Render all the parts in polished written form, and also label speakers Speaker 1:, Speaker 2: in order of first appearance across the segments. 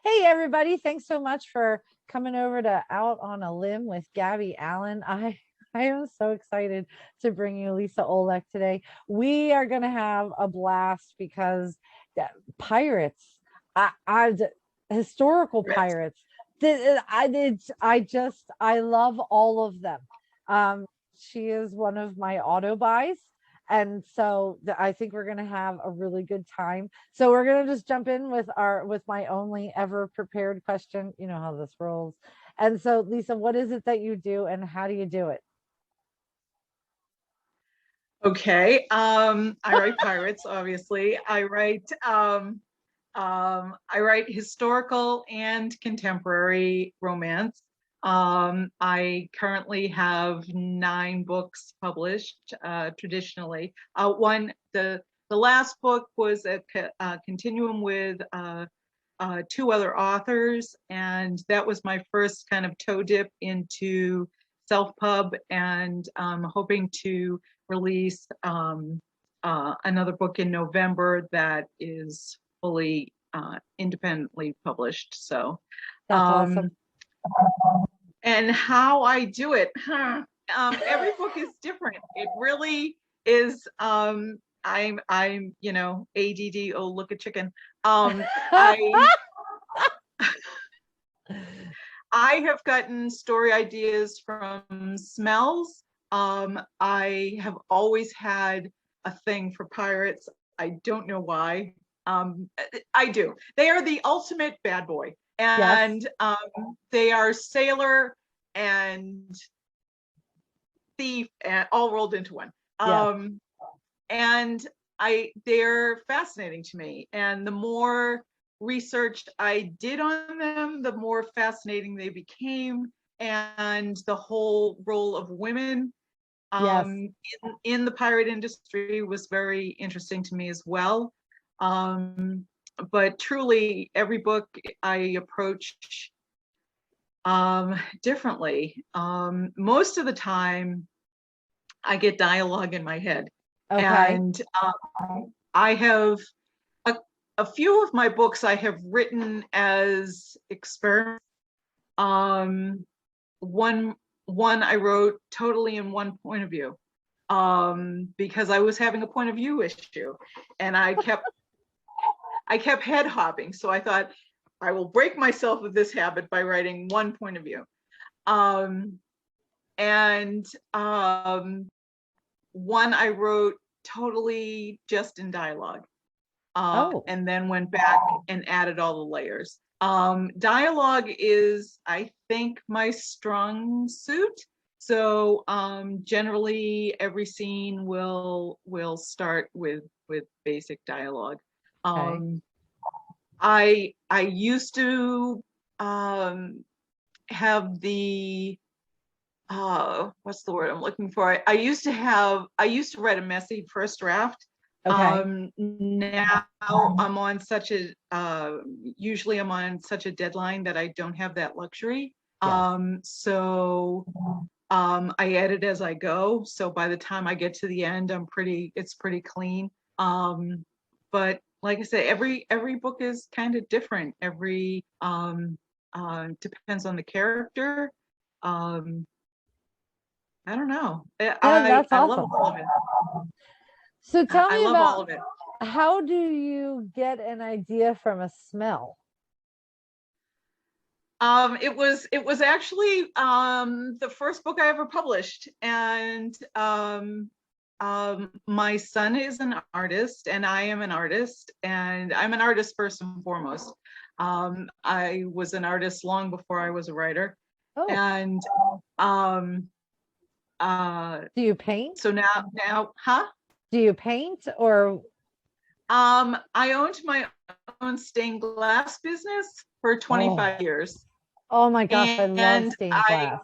Speaker 1: Hey, everybody. Thanks so much for coming over to Out on a Limb with Gabby Allen. I am so excited to bring you Lisa Olech today. We are going to have a blast because pirates, I historical
Speaker 2: Right.
Speaker 1: pirates, I love all of them. She is one of my auto buys. And so I think we're going to have a really good time. So we're going to just jump in with my only ever prepared question. You know how this rolls. And so, Lisa, what is it that you do and how do you do it?
Speaker 2: Okay. I write pirates, obviously. I write historical and contemporary romance. I currently have 9 books published, traditionally. The last book was a continuum with 2 other authors, and that was my first kind of toe dip into self-pub, and hoping to release another book in November that is fully independently published. So,
Speaker 1: That's awesome.
Speaker 2: um, and how I do it, every book is different. It really is. I'm, ADD. Oh, look at chicken. I I have gotten story ideas from smells. I have always had a thing for pirates. I don't know why. I do. They are the ultimate bad boy,
Speaker 1: Yes.
Speaker 2: and they are sailor and thief and all rolled into one.
Speaker 1: Yes.
Speaker 2: And they're fascinating to me. And the more research I did on them, the more fascinating they became. And the whole role of women
Speaker 1: Yes.
Speaker 2: in the pirate industry was very interesting to me as well. But truly, every book I approach differently. Most of the time, I get dialogue in my head.
Speaker 1: Okay.
Speaker 2: And I have a, a few of my books I have written as experiments. Um, one one I wrote totally in one point of view, because I was having a point of view issue, and I kept head hopping. So I thought I will break myself of this habit by writing one point of view. Um, and One I wrote totally just in dialogue,
Speaker 1: Oh,
Speaker 2: and then went back and added all the layers. Dialogue is, I think, my strong suit. So generally, every scene will start with basic dialogue.
Speaker 1: okay.
Speaker 2: Um, I used to have the what's the word I'm looking for? I used to write a messy first draft.
Speaker 1: Okay.
Speaker 2: Now I'm on such a usually I'm on such a deadline that I don't have that luxury.
Speaker 1: Yes.
Speaker 2: I edit as I go. So by the time I get to the end, it's pretty clean. But like I said, every book is kind of different. Every depends on the character. Um, I don't know.
Speaker 1: Yeah, that's
Speaker 2: I love
Speaker 1: awesome.
Speaker 2: all of it.
Speaker 1: So tell
Speaker 2: I
Speaker 1: me
Speaker 2: love all
Speaker 1: about
Speaker 2: of it.
Speaker 1: how do you get an idea from a smell?
Speaker 2: It was actually the first book I ever published, and my son is an artist, and I am an artist, and I'm an artist first and foremost. I was an artist long before I was a writer,
Speaker 1: Oh,
Speaker 2: and um, uh,
Speaker 1: do you paint?
Speaker 2: so now, huh?
Speaker 1: Do you paint or
Speaker 2: I owned my own stained glass business for
Speaker 1: oh,
Speaker 2: 25 years.
Speaker 1: oh my gosh, I love
Speaker 2: And
Speaker 1: stained glass.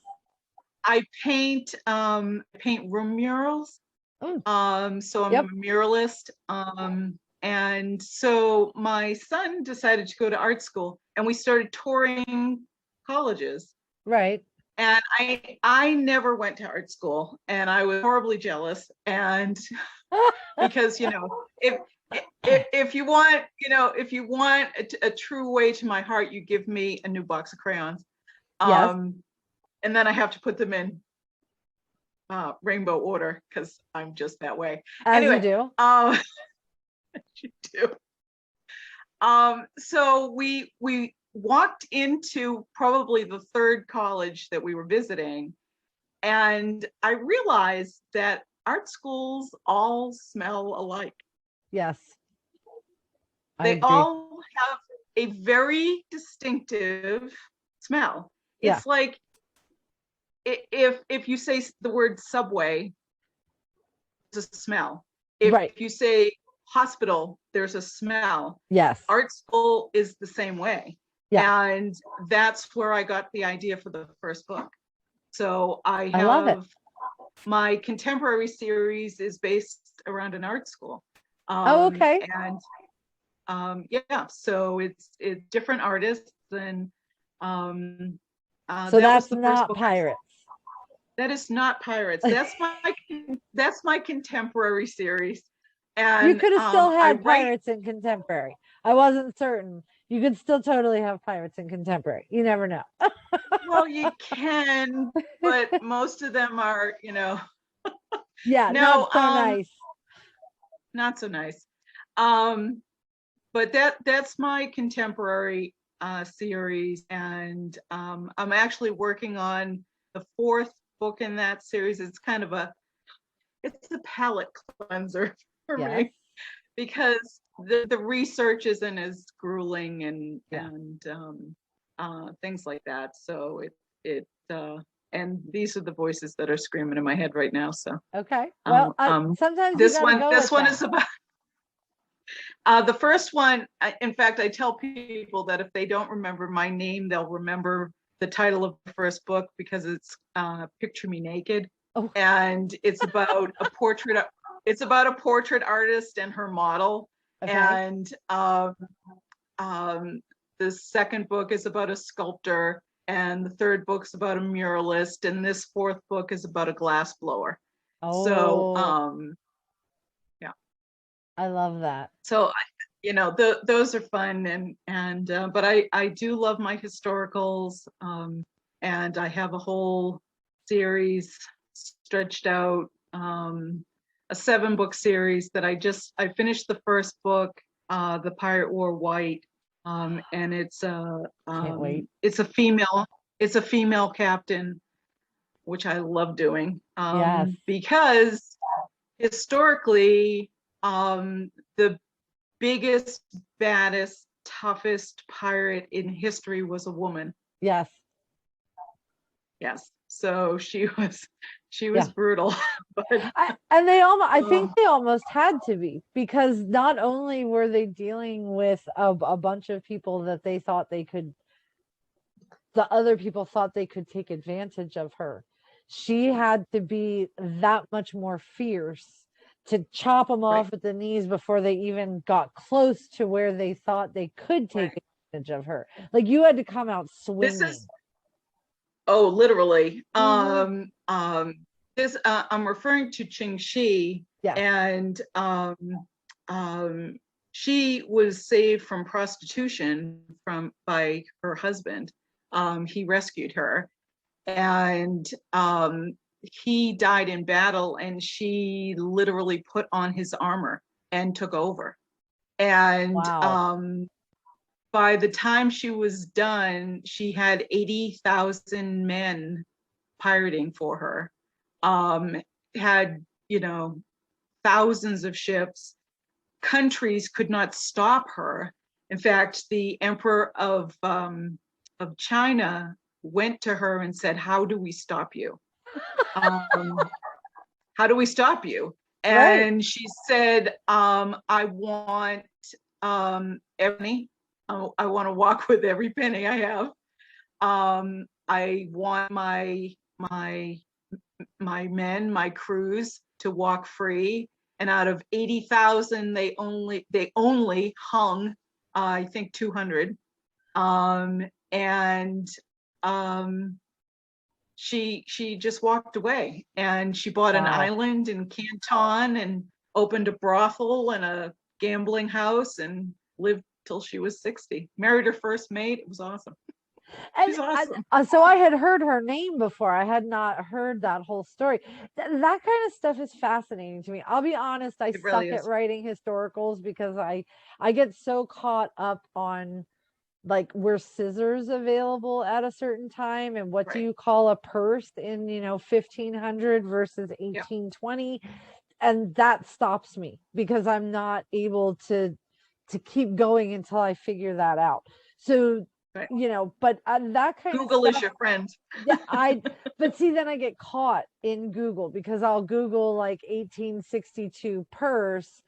Speaker 2: I paint room murals.
Speaker 1: Mm,
Speaker 2: So I'm
Speaker 1: yep,
Speaker 2: a muralist. And so my son decided to go to art school, and we started touring colleges.
Speaker 1: right.
Speaker 2: And I never went to art school, and I was horribly jealous. And because if If you want, if you want a true way to my heart, you give me a new box of crayons.
Speaker 1: Yes,
Speaker 2: And then I have to put them in rainbow order because I'm just that way.
Speaker 1: as you
Speaker 2: Anyway,
Speaker 1: do.
Speaker 2: you do. So we walked into probably the third college that we were visiting, and I realized that art schools all smell alike.
Speaker 1: Yes, I
Speaker 2: They
Speaker 1: agree.
Speaker 2: all have a very distinctive smell.
Speaker 1: Yeah,
Speaker 2: It's like if you say the word subway, there's a smell. If
Speaker 1: right.
Speaker 2: you say hospital, there's a smell.
Speaker 1: Yes.
Speaker 2: Art school is the same way.
Speaker 1: Yeah,
Speaker 2: And that's where I got the idea for the first book. So I
Speaker 1: I love it.
Speaker 2: have my contemporary series is based around an art school.
Speaker 1: Oh, okay.
Speaker 2: And yeah, so it's different artists, and
Speaker 1: So
Speaker 2: that was
Speaker 1: that's
Speaker 2: the first
Speaker 1: not
Speaker 2: book.
Speaker 1: pirates.
Speaker 2: That is not pirates. That's my contemporary series,
Speaker 1: You
Speaker 2: and
Speaker 1: could have still
Speaker 2: I
Speaker 1: had
Speaker 2: write.
Speaker 1: pirates in contemporary. I wasn't certain. You could still totally have pirates in contemporary. You never know.
Speaker 2: Well, you can, but most of them are,
Speaker 1: Yeah, not
Speaker 2: no,
Speaker 1: so nice.
Speaker 2: not so nice. Um, but that's my contemporary series, and I'm actually working on the fourth book in that series. It's a palate cleanser for
Speaker 1: Yes.
Speaker 2: me because the research isn't as grueling and
Speaker 1: Yeah.
Speaker 2: things like that. So it and these are the voices that are screaming in my head right now. So
Speaker 1: Okay.
Speaker 2: um,
Speaker 1: Well,
Speaker 2: um,
Speaker 1: sometimes you got to go
Speaker 2: this
Speaker 1: with
Speaker 2: one
Speaker 1: them.
Speaker 2: is about the first one. In fact, I tell people that if they don't remember my name, they'll remember the title of the first book because it's Picture Me Naked,
Speaker 1: Oh,
Speaker 2: and it's about a portrait. It's about a portrait artist and her model,
Speaker 1: okay.
Speaker 2: and um, the second book is about a sculptor, and the third book's about a muralist, and this fourth book is about a glass blower. So
Speaker 1: Oh,
Speaker 2: yeah,
Speaker 1: I love that.
Speaker 2: so those are fun, and but I do love my historicals, and I have a whole series stretched out, a 7-book series that I finished the first book, The Pirate Wore White, and
Speaker 1: Can't wait.
Speaker 2: it's a female captain, which I love doing,
Speaker 1: Yes.
Speaker 2: because historically, the biggest, baddest, toughest pirate in history was a woman.
Speaker 1: Yes.
Speaker 2: Yes. So she was
Speaker 1: Yeah.
Speaker 2: brutal. But
Speaker 1: And they almost, I think
Speaker 2: um,
Speaker 1: they almost had to be because not only were they dealing with a bunch of people that they thought they could, the other people thought they could take advantage of her. She had to be that much more fierce to chop them
Speaker 2: right.
Speaker 1: off at the knees before they even got close to where they thought they could take
Speaker 2: Right.
Speaker 1: advantage of her. Like you had to come out
Speaker 2: This
Speaker 1: swinging.
Speaker 2: is literally.
Speaker 1: Mm-hmm.
Speaker 2: This I'm referring to Ching Shi,
Speaker 1: Yes.
Speaker 2: and um, she was saved from prostitution by her husband. He rescued her, and he died in battle, and she literally put on his armor and took over. And
Speaker 1: Wow.
Speaker 2: by the time she was done, she had 80,000 men pirating for her. Had, thousands of ships. Countries could not stop her. In fact, the emperor of China went to her and said, "How do we stop you? Um, how do we stop you?"
Speaker 1: Right.
Speaker 2: And she said, "I want every I want to walk with every penny I have. I want my men, my crews to walk free. And out of 80,000, they only hung, I think, 200. And she just walked away, and she bought an
Speaker 1: Wow.
Speaker 2: island in Canton and opened a brothel and a gambling house and lived till she was 60. Married her first mate. It was awesome. She's awesome.
Speaker 1: So I had heard her name before. I had not heard that whole story. That kind of stuff is fascinating to me. I'll be honest, I
Speaker 2: It
Speaker 1: suck
Speaker 2: really
Speaker 1: at
Speaker 2: is.
Speaker 1: writing historicals because I get so caught up on like were scissors available at a certain time, and what do
Speaker 2: Right.
Speaker 1: you call a purse in 1500 versus
Speaker 2: Yeah.
Speaker 1: 1820, and that stops me because I'm not able to keep going until I figure that out. So
Speaker 2: Right.
Speaker 1: but that kind of
Speaker 2: Google is
Speaker 1: stuff,
Speaker 2: your friend.
Speaker 1: yeah, but see, then I get caught in Google because I'll Google like 1862 purse,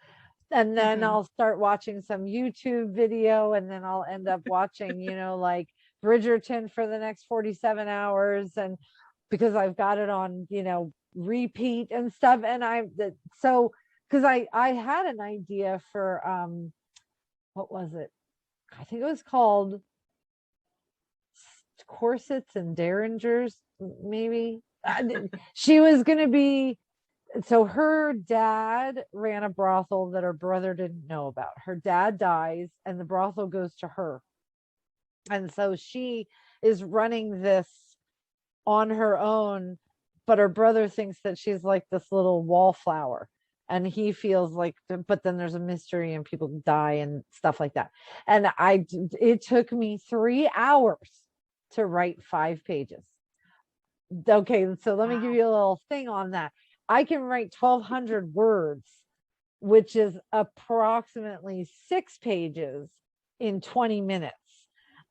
Speaker 1: and then
Speaker 2: Mm-hmm.
Speaker 1: I'll start watching some YouTube video, and then I'll end up watching, like Bridgerton for the next 47 hours, and because I've got it on, repeat and stuff. And so because I had an idea for what was it? I think it was called Corsets and Derringers, maybe. She was going to be, so her dad ran a brothel that her brother didn't know about. Her dad dies and the brothel goes to her. And so she is running this on her own, but her brother thinks that she's like this little wallflower. And he feels like, but then there's a mystery and people die and stuff like that. And it took me 3 hours to write 5 pages. Okay, so let me give
Speaker 2: Wow.
Speaker 1: you a little thing on that. I can write 1,200 words, which is approximately 6 pages in 20 minutes.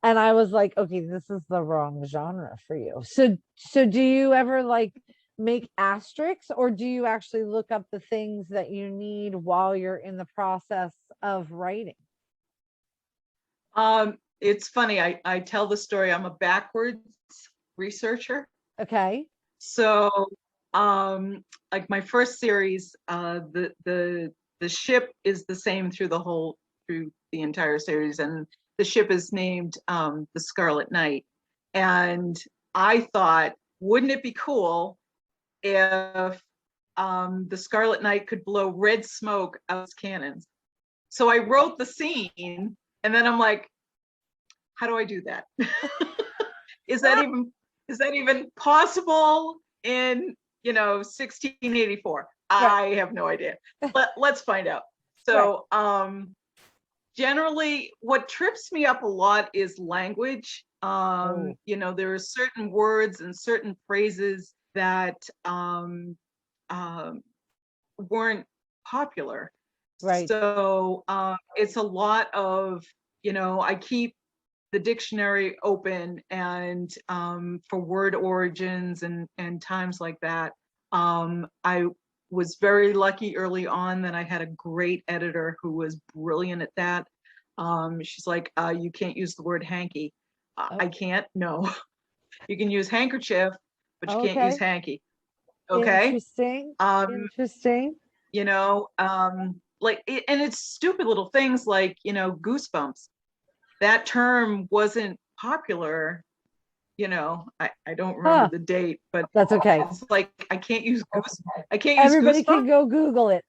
Speaker 1: And I was like, okay, this is the wrong genre for you. So do you ever like make asterisks, or do you actually look up the things that you need while you're in the process of writing?
Speaker 2: It's funny. I tell the story. I'm a backwards researcher.
Speaker 1: Okay.
Speaker 2: So, like my first series, the ship is the same through the entire series, and the ship is named the Scarlet Knight. And I thought, wouldn't it be cool if the Scarlet Knight could blow red smoke out of his cannons? So I wrote the scene, and then I'm like, how do I do that? is that even is that even possible in 1684?
Speaker 1: Right.
Speaker 2: I have no idea. Let's find out.
Speaker 1: Right.
Speaker 2: So generally what trips me up a lot is language.
Speaker 1: Oh,
Speaker 2: There are certain words and certain phrases that weren't popular.
Speaker 1: right.
Speaker 2: So it's a lot of, I keep the dictionary open and for word origins and times like that. I was very lucky early on that I had a great editor who was brilliant at that. She's like, you can't use the word hanky.
Speaker 1: Oh,
Speaker 2: I can't, no. You can use handkerchief, but you can't use
Speaker 1: okay.
Speaker 2: hanky. Okay.
Speaker 1: Interesting.
Speaker 2: Um,
Speaker 1: Interesting.
Speaker 2: and it's stupid little things like, goosebumps. That term wasn't popular. I don't remember
Speaker 1: Huh.
Speaker 2: the date, but
Speaker 1: That's okay.
Speaker 2: it's like I can't use
Speaker 1: Everybody
Speaker 2: goosebumps.
Speaker 1: can go Google it.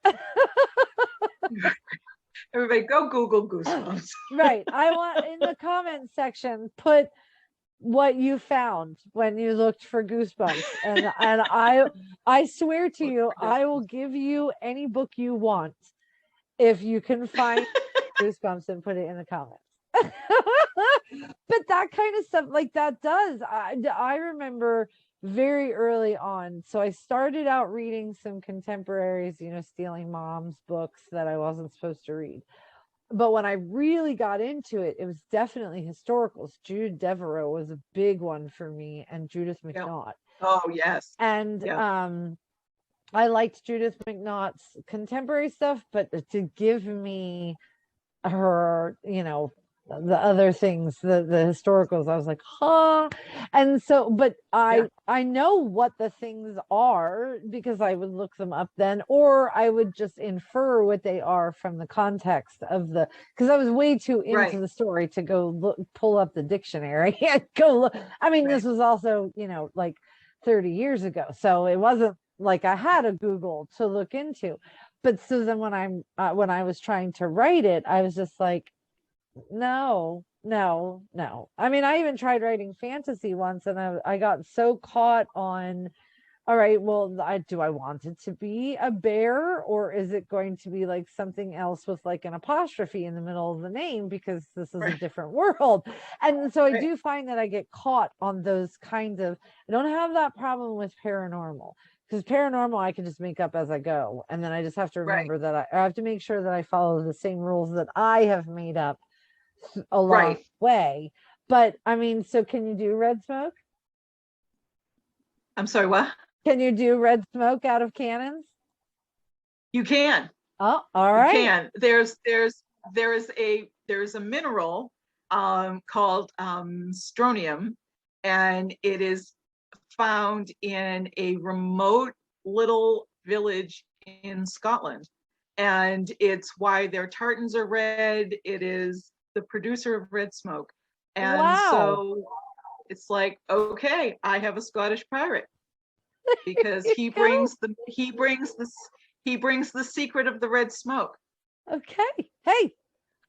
Speaker 2: Everybody go Google goosebumps.
Speaker 1: Right. I want in the comment section, put what you found when you looked for goosebumps. And I swear to you, I will give you any book you want if you can find goosebumps and put it in the comments. But that kind of stuff, like that does. I remember very early on. So I started out reading some contemporaries, stealing mom's books that I wasn't supposed to read. But when I really got into it, it was definitely historicals. Jude Devereux was a big one for me, and Judith
Speaker 2: Yep.
Speaker 1: McNaught.
Speaker 2: Oh yes.
Speaker 1: And
Speaker 2: Yep.
Speaker 1: I liked Judith McNaught's contemporary stuff, but to give me her, the other things, the historicals, I was like, huh. And so, but
Speaker 2: Yeah.
Speaker 1: I know what the things are because I would look them up then, or I would just infer what they are from the context of because I was way too into
Speaker 2: Right.
Speaker 1: the story to go pull up the dictionary and go look. I mean,
Speaker 2: Right.
Speaker 1: this was also, like 30 years ago. So it wasn't like I had a Google to look into. but so then when I was trying to write it, I was just like, no, no, no. I mean, I even tried writing fantasy once, and I got so caught on, all right, well, do I want it to be a bear, or is it going to be like something else with like an apostrophe in the middle of the name because this is a
Speaker 2: Right.
Speaker 1: different world? And so I
Speaker 2: Right.
Speaker 1: do find that I get caught on those kinds of, I don't have that problem with paranormal, because paranormal I can just make up as I go. And then I just have to
Speaker 2: Right.
Speaker 1: remember that I have to make sure that I follow the same rules that I have made up along
Speaker 2: Right.
Speaker 1: the way. But I mean, so can you do red smoke?
Speaker 2: I'm sorry, what?
Speaker 1: Can you do red smoke out of cannons?
Speaker 2: You can.
Speaker 1: Oh, all
Speaker 2: You
Speaker 1: right.
Speaker 2: can. There's a mineral called strontium, and it is found in a remote little village in Scotland. And it's why their tartans are red. It is the producer of red smoke. And
Speaker 1: Wow.
Speaker 2: so it's like, okay, I have a Scottish pirate because
Speaker 1: You go.
Speaker 2: he brings the secret of the red smoke.
Speaker 1: Okay. Hey,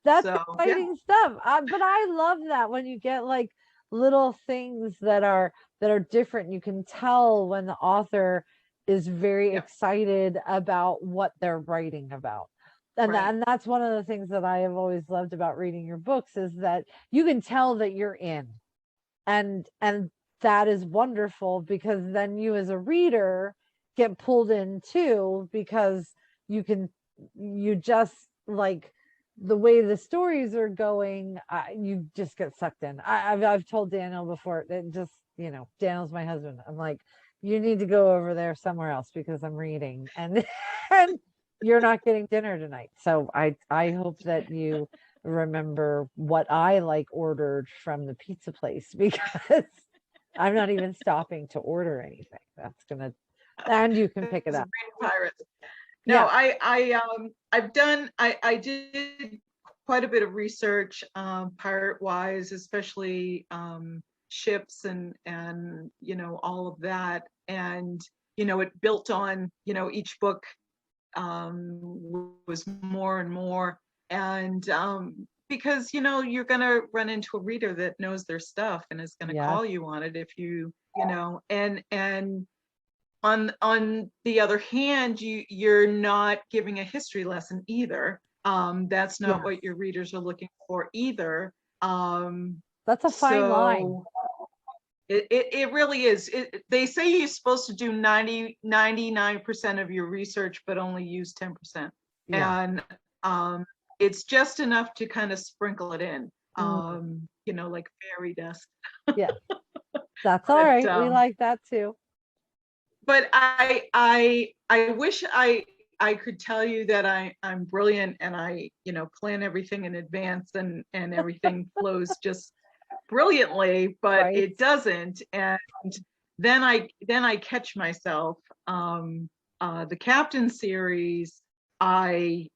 Speaker 1: that's
Speaker 2: So yeah,
Speaker 1: exciting stuff. But I love that when you get like little things that are different. You can tell when the author is very
Speaker 2: yeah,
Speaker 1: excited about what they're writing about.
Speaker 2: right,
Speaker 1: And that's one of the things that I have always loved about reading your books is that you can tell that you're in. And that is wonderful because then you as a reader get pulled in too because you can you just like the way the stories are going, you just get sucked in. I've told Daniel before that, just, you know, Daniel's my husband, I'm like, you need to go over there somewhere else because I'm reading, and and you're not getting dinner tonight. So I hope that you remember what I like ordered from the pizza place because I'm not even stopping to order anything. That's gonna, and you can pick it
Speaker 2: as a
Speaker 1: up.
Speaker 2: great pirate. No,
Speaker 1: Yeah.
Speaker 2: I did quite a bit of research, pirate wise, especially ships and all of that, and it built on each book was more and more, and because you're gonna run into a reader that knows their stuff and is gonna
Speaker 1: Yes.
Speaker 2: call you on it if and on the other hand, you're not giving a history lesson either. That's not
Speaker 1: Yes.
Speaker 2: what your readers are looking for either.
Speaker 1: That's a fine line.
Speaker 2: So it really is. They say you're supposed to do 99% of your research, but only use 10%.
Speaker 1: Yeah.
Speaker 2: And it's just enough to kind of sprinkle it in,
Speaker 1: Mm,
Speaker 2: like fairy dust.
Speaker 1: yeah. That's all
Speaker 2: But
Speaker 1: right. We like that too.
Speaker 2: I wish I could tell you that I'm brilliant and I plan everything in advance and everything flows just brilliantly, but
Speaker 1: Right.
Speaker 2: it doesn't. And then I catch myself. The Captain series, I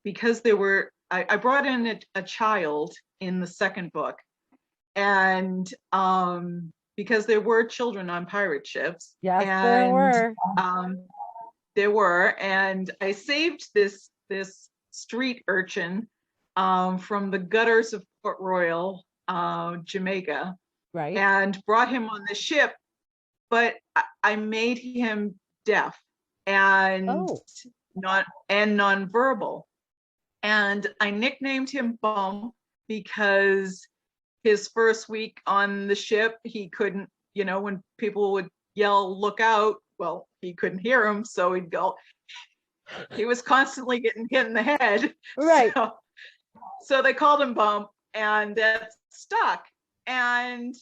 Speaker 2: because there were I brought in a child in the second book, and because there were children on pirate ships,
Speaker 1: Yes, there
Speaker 2: and
Speaker 1: were.
Speaker 2: um, there were, and I saved this street urchin from the gutters of Port Royal, Jamaica,
Speaker 1: Right.
Speaker 2: and brought him on the ship, but I made him deaf and
Speaker 1: Oh,
Speaker 2: not and nonverbal, and I nicknamed him Bump because his first week on the ship, he couldn't, when people would yell, look out, well, he couldn't hear them. So he'd go, he was constantly getting hit in the head.
Speaker 1: right.
Speaker 2: So they called him Bump, and that stuck. And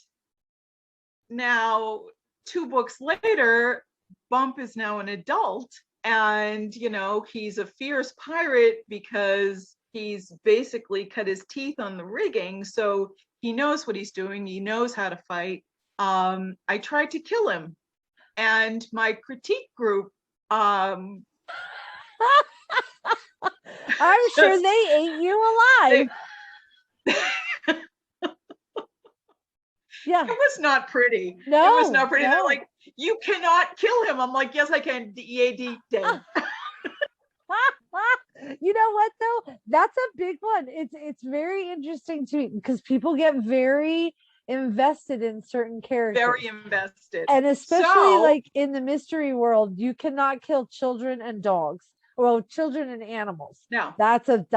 Speaker 2: now, 2 books later, Bump is now an adult. And, he's a fierce pirate because he's basically cut his teeth on the rigging. So he knows what he's doing, he knows how to fight. I tried to kill him. And my critique group
Speaker 1: I'm sure
Speaker 2: just
Speaker 1: they ate you
Speaker 2: they,
Speaker 1: alive.
Speaker 2: it
Speaker 1: Yeah.
Speaker 2: was not pretty. It was
Speaker 1: No,
Speaker 2: not pretty. They're
Speaker 1: no.
Speaker 2: like, you cannot kill him. I'm like, yes, I can. DEAD dead.
Speaker 1: You know what though? That's a big one. It's very interesting to me because people get very invested in certain characters.
Speaker 2: Very invested.
Speaker 1: And especially
Speaker 2: So
Speaker 1: like in the mystery world, you cannot kill children and dogs. Well, children and animals.
Speaker 2: no,
Speaker 1: They
Speaker 2: right,
Speaker 1: don't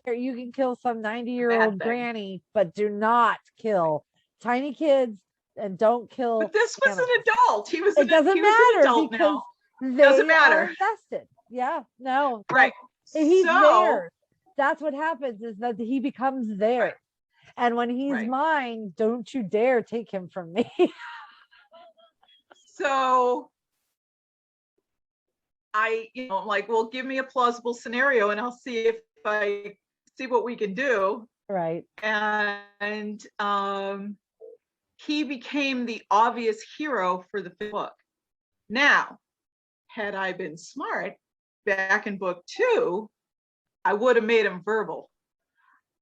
Speaker 1: care. You can kill some
Speaker 2: a bad
Speaker 1: 90-year-old
Speaker 2: thing.
Speaker 1: granny, but do not kill tiny kids and don't
Speaker 2: But
Speaker 1: kill
Speaker 2: this was an
Speaker 1: animals.
Speaker 2: adult.
Speaker 1: It doesn't
Speaker 2: He was an
Speaker 1: matter
Speaker 2: adult
Speaker 1: because
Speaker 2: now. Doesn't
Speaker 1: they are
Speaker 2: matter.
Speaker 1: invested. Yeah, no,
Speaker 2: Right.
Speaker 1: he's
Speaker 2: So,
Speaker 1: there. That's what happens is that he becomes
Speaker 2: right,
Speaker 1: there. And when he's
Speaker 2: right.
Speaker 1: mine, don't you dare take him from me.
Speaker 2: So like, well, give me a plausible scenario and I'll see if I see what we can do.
Speaker 1: Right.
Speaker 2: And he became the obvious hero for the book. Now, had I been smart back in book 2, I would have made him verbal.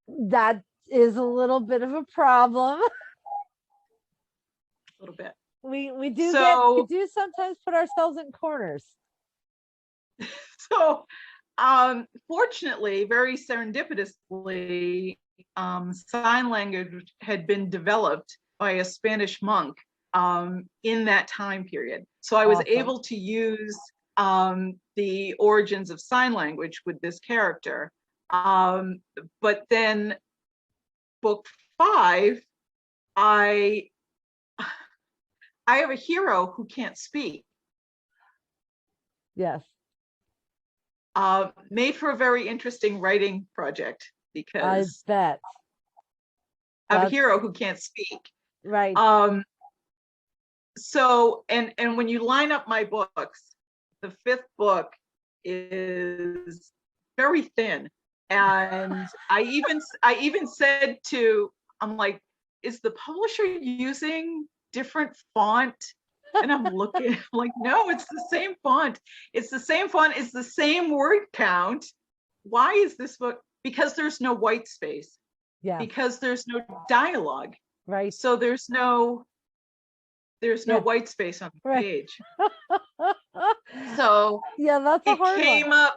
Speaker 1: That is a little bit of a problem.
Speaker 2: A little bit.
Speaker 1: We do sometimes put ourselves in corners.
Speaker 2: So fortunately, very serendipitously, sign language had been developed by a Spanish monk in that time period. So I was
Speaker 1: Awesome.
Speaker 2: able to use the origins of sign language with this character. But then book 5, I have a hero who can't speak.
Speaker 1: Yes.
Speaker 2: Made for a very interesting writing project because
Speaker 1: I bet.
Speaker 2: I have a hero who can't speak.
Speaker 1: Right.
Speaker 2: So and when you line up my books, the 5th book is very thin. And I even said to, I'm like, is the publisher using different font? And I'm looking, I'm like, no, it's the same font. It's the same font. It's the same word count. Why is this book? Because there's no white space.
Speaker 1: Yeah.
Speaker 2: Because there's no dialogue.
Speaker 1: Right.
Speaker 2: So there's no white space on the page. So
Speaker 1: yeah, that's a hard one.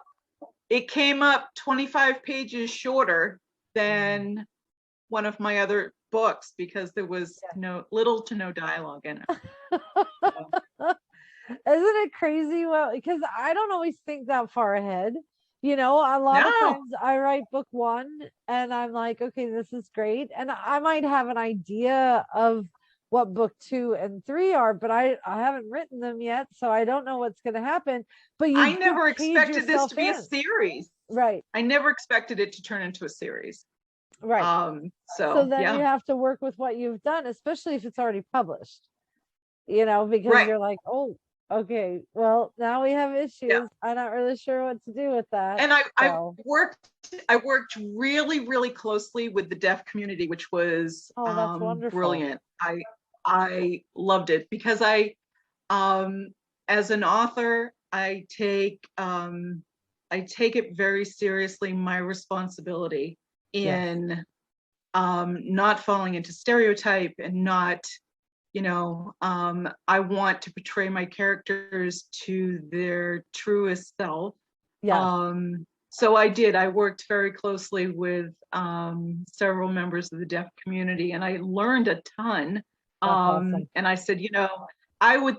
Speaker 2: It came up 25 pages shorter than one of my other books because there was little to no dialogue in it.
Speaker 1: Isn't it crazy? Well, because I don't always think that far ahead. A lot of times I write book 1 and I'm like, okay, this is great. And I might have an idea of what book 2 and 3 are, but I haven't written them yet. So I don't know what's going to happen. But
Speaker 2: I never expected this to be a series.
Speaker 1: Right.
Speaker 2: I never expected it to turn into a series.
Speaker 1: Right. So then
Speaker 2: you
Speaker 1: have to work with what you've done, especially if it's already published, because you're like, oh, okay, well, now we have issues. Yeah. I'm not really sure what to do with that.
Speaker 2: And I worked really, really closely with the deaf community, which was
Speaker 1: that's wonderful.
Speaker 2: Brilliant. I loved it because as an author, I take it very seriously, my responsibility in not falling into stereotype and not, I want to portray my characters to their truest self. Yeah. So I worked very closely with several members of the deaf community, and I learned a ton. Awesome. And I said, I would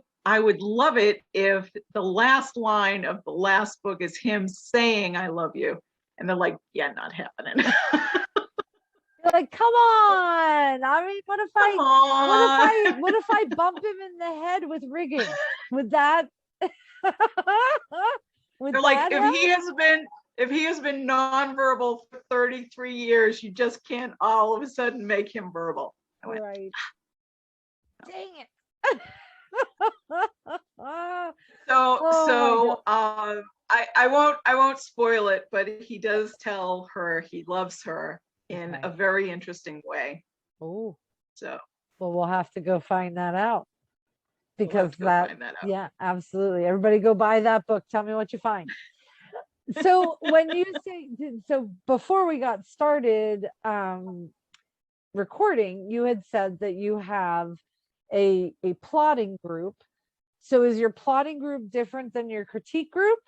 Speaker 2: love it if the last line of the last book is him saying, I love you. And they're like, yeah, not happening.
Speaker 1: You're like, come on. I mean, what if I bump him in the head with rigging? Would that
Speaker 2: they're like, if he has been nonverbal for 33 years, you just can't all of a sudden make him verbal.
Speaker 1: Right. Dang it.
Speaker 2: I won't spoil it, but he does tell her he loves her in a very interesting way.
Speaker 1: Oh,
Speaker 2: so
Speaker 1: well, we'll have to go find that out because yeah, absolutely. Everybody go buy that book. Tell me what you find. So when you say, so before we got started recording, you had said that you have a plotting group. So is your plotting group different than your critique group?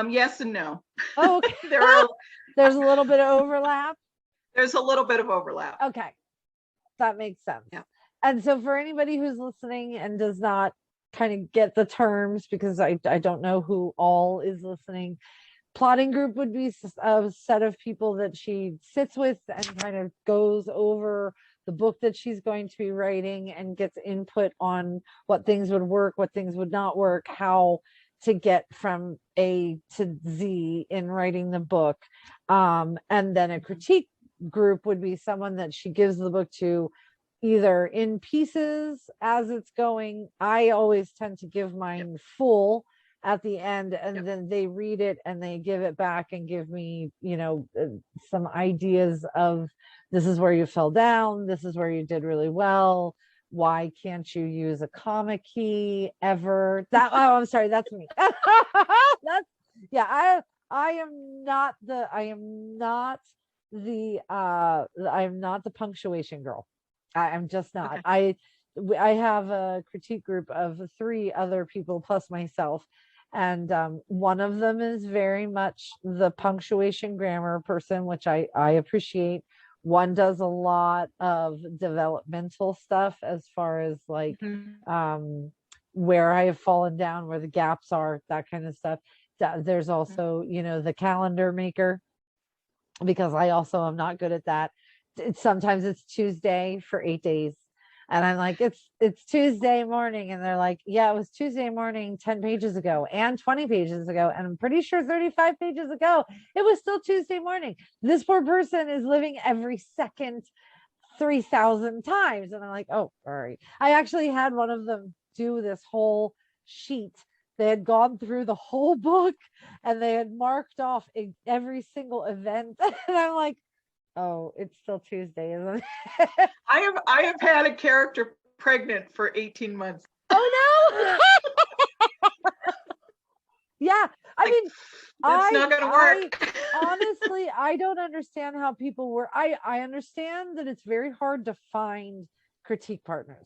Speaker 2: Yes and no.
Speaker 1: Oh, okay.
Speaker 2: There's
Speaker 1: There's a little bit of overlap.
Speaker 2: a little bit of overlap.
Speaker 1: Okay, that makes sense.
Speaker 2: Yeah.
Speaker 1: And so for anybody who's listening and does not kind of get the terms, because I don't know who all is listening, plotting group would be a set of people that she sits with and kind of goes over the book that she's going to be writing and gets input on what things would work, what things would not work, how to get from A to Z in writing the book. And then a critique group would be someone that she gives the book to either in pieces as it's going. I always tend to give mine full at the end, and then they read it and they give it back and give me, some ideas of, this is where you fell down, this is where you did really well, why can't you use a comma key ever? That, oh, I'm sorry, that's me. That's, yeah, I am not the punctuation girl. I'm just not.
Speaker 2: Okay.
Speaker 1: I have a critique group of 3 other people plus myself, and one of them is very much the punctuation grammar person, which I appreciate. One does a lot of developmental stuff as far as like where I have fallen down, where the gaps are, that kind of stuff. There's also, the calendar maker, because I also am not good at that. Sometimes it's Tuesday for 8 days. And I'm like, it's Tuesday morning. And they're like, yeah, it was Tuesday morning 10 pages ago and 20 pages ago. And I'm pretty sure 35 pages ago, it was still Tuesday morning. This poor person is living every second 3,000 times. And I'm like, oh, all right. I actually had one of them do this whole sheet. They had gone through the whole book and they had marked off every single event. And I'm like, oh, it's still Tuesday, isn't it?
Speaker 2: I have had a character pregnant for 18 months.
Speaker 1: Oh no. Yeah. I mean,
Speaker 2: that's not gonna work.
Speaker 1: Honestly, I don't understand how people work. I understand that it's very hard to find critique partners,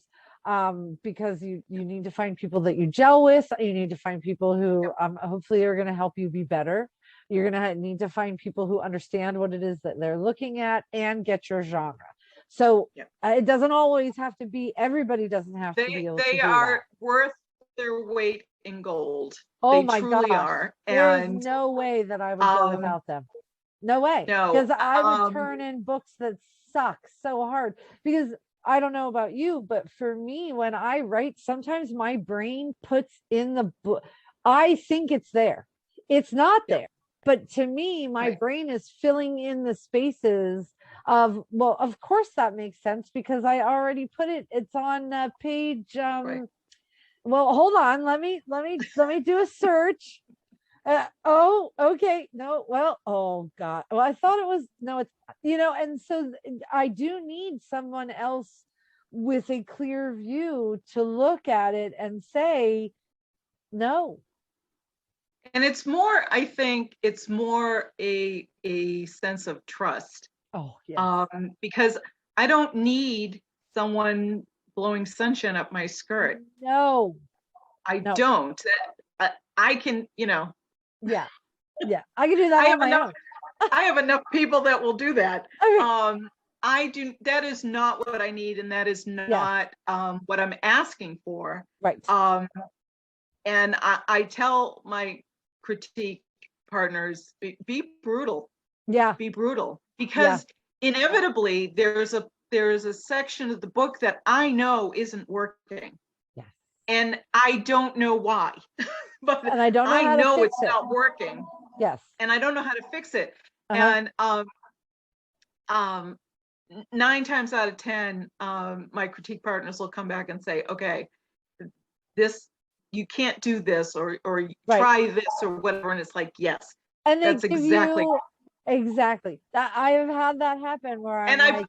Speaker 1: because you need to find people that you gel with. You need to find people who hopefully are going to help you be better. You're going to need to find people who understand what it is that they're looking at and get your genre. So it doesn't always have to be, everybody doesn't have to be able to do
Speaker 2: They are worth their weight in gold.
Speaker 1: Oh
Speaker 2: they
Speaker 1: my
Speaker 2: truly
Speaker 1: gosh.
Speaker 2: are.
Speaker 1: There is no way that I would go without them. No way.
Speaker 2: No.
Speaker 1: Because I would turn in books that suck so hard. Because I don't know about you, but for me, when I write, sometimes my brain puts in the book, I think it's there. It's not there. But to me, my brain is filling in the spaces of, well, of course that makes sense because I already put it. It's on page. Well, hold on. Let me do a search. Oh, okay. No, well, oh God. Well, I thought it was, no, it's, and so I do need someone else with a clear view to look at it and say, no.
Speaker 2: And it's more, I think it's more a sense of trust.
Speaker 1: Oh, yeah.
Speaker 2: Because I don't need someone blowing sunshine up my skirt.
Speaker 1: No.
Speaker 2: I don't. I can,
Speaker 1: Yeah. Yeah. I can do that on my own.
Speaker 2: I have enough people that will do that.
Speaker 1: Okay.
Speaker 2: That is not what I need, and that is not what I'm asking for.
Speaker 1: Right.
Speaker 2: And I tell my critique partners, be brutal.
Speaker 1: Yeah.
Speaker 2: Be brutal. Because inevitably there is a section of the book that I know isn't working.
Speaker 1: Yes.
Speaker 2: And I don't know why. But
Speaker 1: and I don't know how to fix
Speaker 2: it's not working.
Speaker 1: Yes.
Speaker 2: And I don't know how to fix it. And 9 times out of 10, my critique partners will come back and say, okay, you can't do this, or try this or whatever. And it's like, yes,
Speaker 1: and
Speaker 2: that's exactly.
Speaker 1: Exactly. I have had that happen where
Speaker 2: I've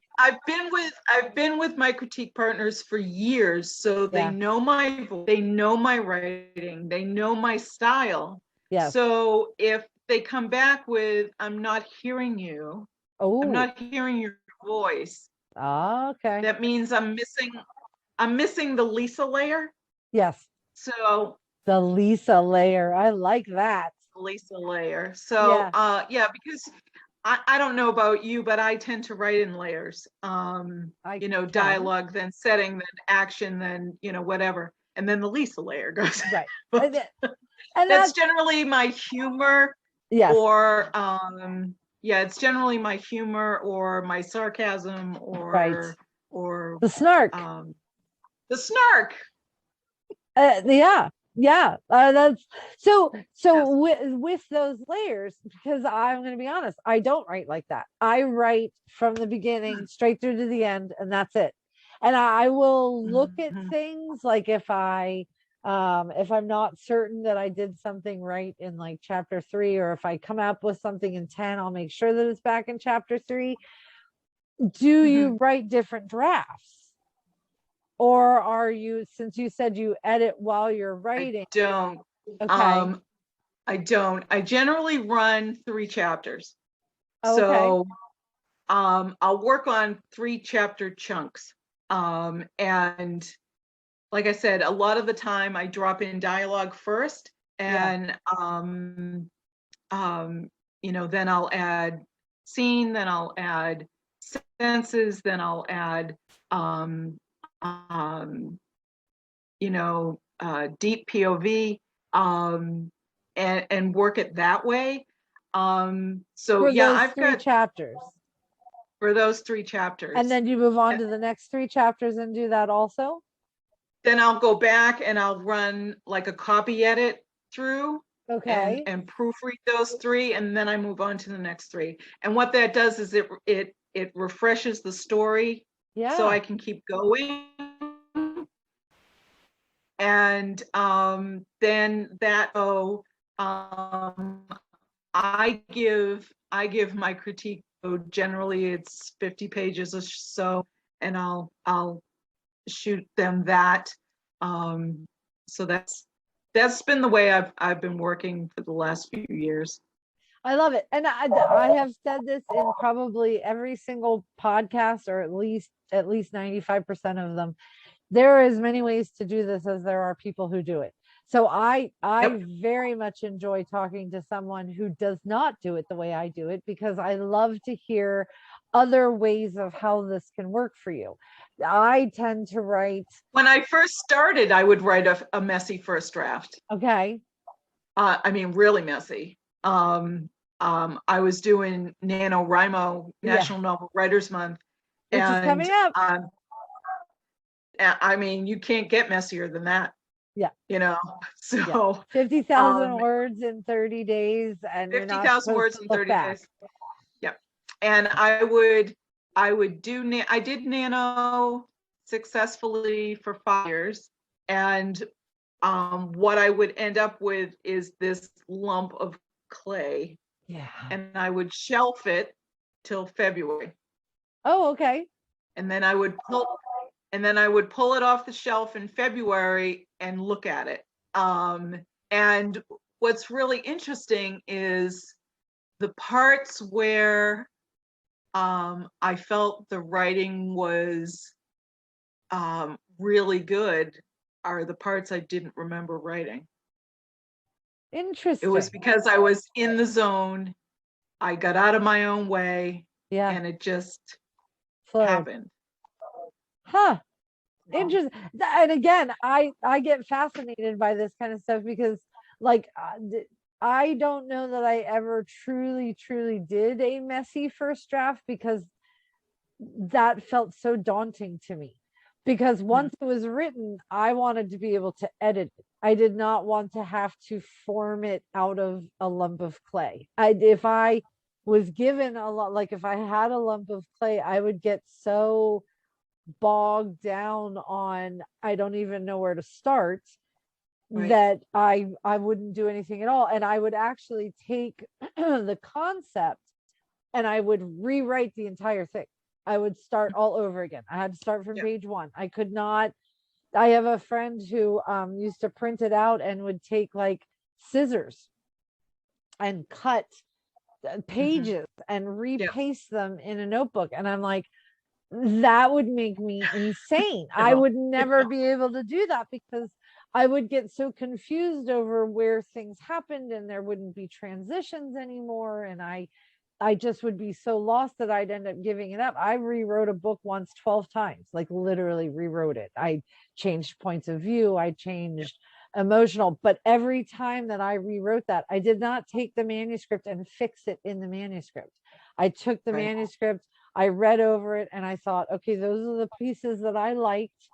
Speaker 2: been with my critique partners for years, so they know my voice, they know my writing, they know my style.
Speaker 1: Yes.
Speaker 2: So if they come back with, I'm not hearing you, I'm not hearing your voice.
Speaker 1: Okay.
Speaker 2: That means I'm missing the Lisa layer.
Speaker 1: Yes.
Speaker 2: So
Speaker 1: the Lisa layer. I like that.
Speaker 2: Lisa layer. So,
Speaker 1: Yeah,
Speaker 2: yeah, because I don't know about you, but I tend to write in layers.
Speaker 1: I can.
Speaker 2: Dialogue, then setting, then action, then, whatever. And then the Lisa layer goes.
Speaker 1: Right.
Speaker 2: But
Speaker 1: And
Speaker 2: that's
Speaker 1: that's,
Speaker 2: generally my humor
Speaker 1: yes,
Speaker 2: or, yeah, it's generally my humor or my sarcasm
Speaker 1: right.
Speaker 2: or,
Speaker 1: The snark.
Speaker 2: um, the snark.
Speaker 1: Yeah, yeah. That's
Speaker 2: Yes.
Speaker 1: with those layers, because I'm going to be honest, I don't write like that. I write from the beginning straight through to the end, and that's it. And I will look at
Speaker 2: Mhm.
Speaker 1: things like if I'm not certain that I did something right in like chapter 3, or if I come up with something in 10, I'll make sure that it's back in chapter 3. Do
Speaker 2: Mhm.
Speaker 1: you write different drafts? Or are you, since you said you edit while you're
Speaker 2: I
Speaker 1: writing?
Speaker 2: don't.
Speaker 1: Okay.
Speaker 2: Um, I don't. I generally run 3 chapters.
Speaker 1: Oh, okay.
Speaker 2: So I'll work on 3 chapter chunks. And like I said, a lot of the time I drop in dialogue first,
Speaker 1: Yeah.
Speaker 2: and then I'll add scene, then I'll add senses, then I'll add um, um, deep POV, and work it that way. So
Speaker 1: For
Speaker 2: yeah,
Speaker 1: those
Speaker 2: I've
Speaker 1: three
Speaker 2: got
Speaker 1: chapters.
Speaker 2: for those three
Speaker 1: And
Speaker 2: chapters.
Speaker 1: then you move on
Speaker 2: And
Speaker 1: to the next 3 chapters and do that also?
Speaker 2: then I'll go back and I'll run like a copy edit through and
Speaker 1: Okay.
Speaker 2: proofread those 3, and then I move on to the next 3. And what that does is it refreshes the story so
Speaker 1: Yeah.
Speaker 2: I can keep going. And then um, I give my critique. So generally it's 50 pages or so, and I'll shoot them that. So that's been the way I've been working for the last few years.
Speaker 1: I love it. And I have said this in probably every single podcast, or at least 95% of them. There are as many ways to do this as there are people who do it. So I
Speaker 2: Yep.
Speaker 1: very much enjoy talking to someone who does not do it the way I do it, because I love to hear other ways of how this can work for you. I tend to write,
Speaker 2: When I first started, I would write a messy first draft.
Speaker 1: okay,
Speaker 2: I mean, really messy. I was doing NaNoWriMo,
Speaker 1: yeah,
Speaker 2: National Novel Writers Month,
Speaker 1: which is
Speaker 2: and
Speaker 1: coming up.
Speaker 2: I mean, you can't get messier than that,
Speaker 1: Yeah,
Speaker 2: you know.
Speaker 1: yeah.
Speaker 2: So,
Speaker 1: 50,000
Speaker 2: um,
Speaker 1: words in 30 days, and you're not
Speaker 2: 50,000
Speaker 1: supposed
Speaker 2: words
Speaker 1: to
Speaker 2: in
Speaker 1: look
Speaker 2: 30
Speaker 1: back.
Speaker 2: days. Yep. And I did Nano successfully for 5 years, and what I would end up with is this lump of clay,
Speaker 1: Yeah.
Speaker 2: and I would shelf it till February,
Speaker 1: Oh, okay.
Speaker 2: and then I would pull it off the shelf in February and look at it. And what's really interesting is the parts where I felt the writing was really good are the parts I didn't remember writing. It was
Speaker 1: Interesting.
Speaker 2: because I was in the zone. I got out of my own way,
Speaker 1: Yeah.
Speaker 2: and it just
Speaker 1: Flowed.
Speaker 2: happened.
Speaker 1: Huh.
Speaker 2: So,
Speaker 1: Interesting. And again, I get fascinated by this kind of stuff, because like I don't know that I ever truly did a messy first draft, because that felt so daunting to me, because
Speaker 2: mhm,
Speaker 1: once it was written, I wanted to be able to edit it. I did not want to have to form it out of a lump of clay. If I was given a lot, like if I had a lump of clay, I would get so bogged down on, I don't even know where to start,
Speaker 2: right.
Speaker 1: that I wouldn't do anything at all. And I would actually take the concept and I would rewrite the entire thing. I would start all over again. I had to start from
Speaker 2: Yeah.
Speaker 1: page one. I could not. I have a friend who used to print it out and would take like scissors and cut
Speaker 2: Hmm.
Speaker 1: pages and
Speaker 2: Yeah.
Speaker 1: repaste them in a notebook. And I'm like, that would make me insane. I
Speaker 2: No.
Speaker 1: would never be able to do that, because I would get so confused over where things happened, and there wouldn't be transitions anymore. And I just would be so lost that I'd end up giving it up. I rewrote a book once 12 times, like literally rewrote it. I changed points of view, I changed emotional, but every time that I rewrote that, I did not take the manuscript and fix it in the manuscript. I took the
Speaker 2: Right.
Speaker 1: manuscript, I read over it, and I thought, okay, those are the pieces that I liked.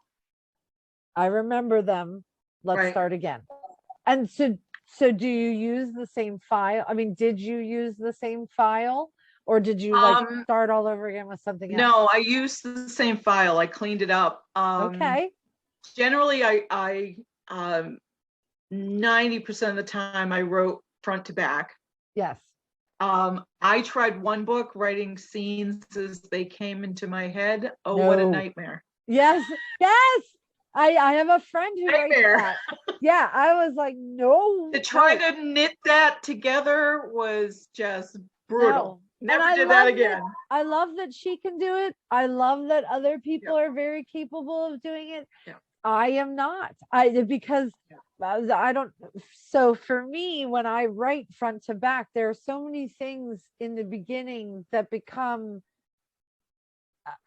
Speaker 1: I remember them. Let's
Speaker 2: Right.
Speaker 1: start again. And so do you use the same file? I mean, did you use the same file, or did you like
Speaker 2: Um,
Speaker 1: start all over again with something else?
Speaker 2: no, I used the same file. I cleaned it up.
Speaker 1: Okay.
Speaker 2: Generally, I 90% of the time I wrote front to back.
Speaker 1: Yes.
Speaker 2: I tried one book writing scenes as they came into my head. Oh, what a
Speaker 1: No.
Speaker 2: nightmare.
Speaker 1: Yes. Yes. I have a friend who writes
Speaker 2: Nightmare.
Speaker 1: that. Yeah, I was like, no,
Speaker 2: To try
Speaker 1: no,
Speaker 2: to knit that together was just brutal.
Speaker 1: no. And
Speaker 2: Never did that again.
Speaker 1: I love that she can do it. I love that other
Speaker 2: Yeah.
Speaker 1: people are very capable of doing it.
Speaker 2: Yeah.
Speaker 1: I am not. Because I don't. So for me, when I write front to back, there are so many things in the beginning that become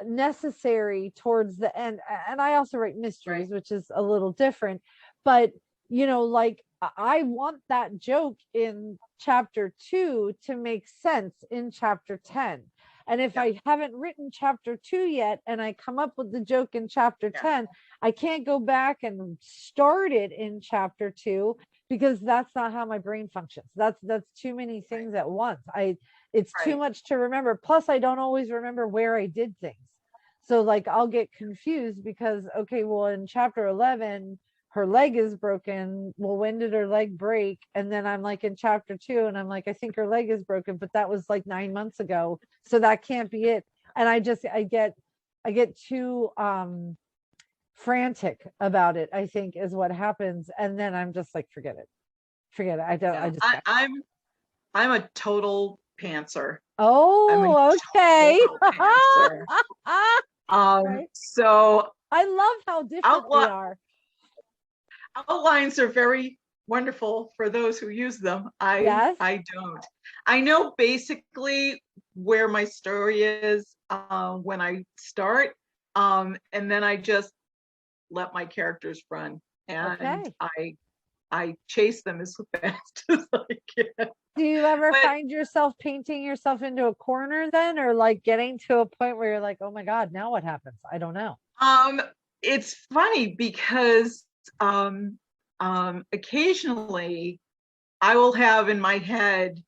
Speaker 1: necessary towards the end. And I also write mysteries,
Speaker 2: Right.
Speaker 1: which is a little different. But like I want that joke in chapter 2 to make sense in chapter 10. And if
Speaker 2: Yeah.
Speaker 1: I haven't written chapter 2 yet and I come up with the joke in chapter
Speaker 2: Yeah.
Speaker 1: 10, I can't go back and start it in chapter 2, because that's not how my brain functions. That's too many things at once. It's too
Speaker 2: Right.
Speaker 1: much to remember. Plus, I don't always remember where I did things. So like I'll get confused because, okay, well, in chapter 11, her leg is broken. Well, when did her leg break? And then I'm like in chapter 2 and I'm like, I think her leg is broken, but that was like 9 months ago. So that can't be it. And I get too frantic about it, I think, is what happens. And then I'm just like, forget it. Forget it. I don't, I
Speaker 2: Yeah.
Speaker 1: just don't.
Speaker 2: I'm a total pantser. I'm a
Speaker 1: Oh, okay.
Speaker 2: total pantser.
Speaker 1: Right.
Speaker 2: So
Speaker 1: I love how different we
Speaker 2: outli-
Speaker 1: are.
Speaker 2: outlines are very wonderful for those who use them.
Speaker 1: Yes.
Speaker 2: I don't. I know basically where my story is when I start, and then I just let my characters run, and
Speaker 1: Okay.
Speaker 2: I chase them as fast as I can.
Speaker 1: Do you ever
Speaker 2: But
Speaker 1: find yourself painting yourself into a corner then, or like getting to a point where you're like, oh my God, now what happens? I don't know.
Speaker 2: um, it's funny because occasionally I will have in my head